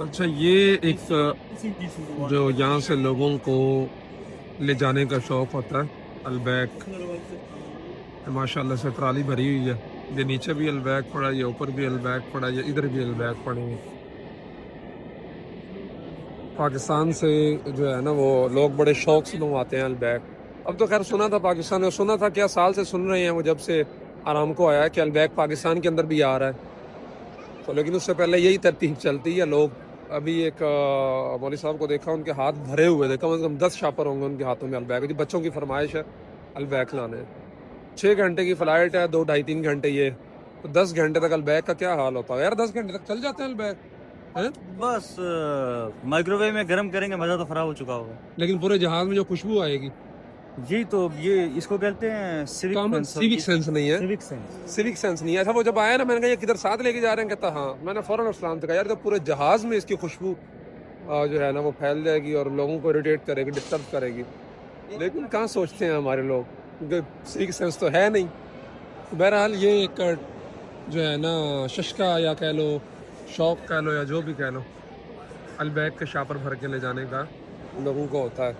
اچھا یہ ایک جو یہاں سے لوگوں کو لے جانے کا شوق ہوتا ہے، البیک ماشاء اللہ سے ٹرالی بھری ہوئی ہے، یہ نیچے بھی البیک پڑا ہے، یہ اوپر بھی البیک پڑا ہے، یہ ادھر بھی البیک پڑے ہیں۔ پاکستان سے جو ہے نا وہ لوگ بڑے شوق سے منگواتے ہیں البیک۔ اب تو خیر سنا تھا پاکستان میں، سنا تھا کیا سال سے سن رہے ہیں وہ جب سے آرامکو آیا ہے کہ البیک پاکستان کے اندر بھی آ رہا ہے، تو لیکن اس سے پہلے یہی ترتیب چلتی ہے۔ لوگ ابھی ایک مولوی صاحب کو دیکھا، ان کے ہاتھ بھرے ہوئے تھے، کم از کم 10 شاپر ہوں گے ان کے ہاتھوں میں البیک، بچوں کی فرمائش ہے البیک لانے۔ 6 گھنٹے کی فلائٹ ہے، 2 ڈھائی 3 گھنٹے یہ، تو 10 گھنٹے تک البیک کا کیا حال ہوتا ہے یار؟ 10 گھنٹے تک چل جاتے ہیں البیک ہیں؟ بس مائکرو ویو میں گرم کریں گے، مزہ تو خراب ہو چکا ہوگا۔ لیکن پورے جہاز میں جو خوشبو آئے گی، جی تو یہ اس کو کہتے ہیں کامن سیوک سینس نہیں ہے، سیوک سینس۔ سیوک سینس نہیں ہے۔ اچھا وہ جب آیا نا، میں نے کہا یہ کدھر ساتھ لے کے جا رہے ہیں؟ کہتا ہاں۔ میں نے فوراً اسلام سے کہا یار تو پورے جہاز میں اس کی خوشبو جو ہے نا وہ پھیل جائے گی اور لوگوں کو اریٹیٹ کرے گی، ڈسٹرب کرے گی، لیکن کہاں سوچتے ہیں ہمارے لوگ، کیونکہ سیوک سینس تو ہے نہیں۔ بہرحال یہ ایک جو ہے نا ششکا یا کہہ لو، شوق کہہ لو، یا جو بھی کہہ لو، البیک کے شاپر بھر کے لے جانے کا لوگوں کو ہوتا ہے۔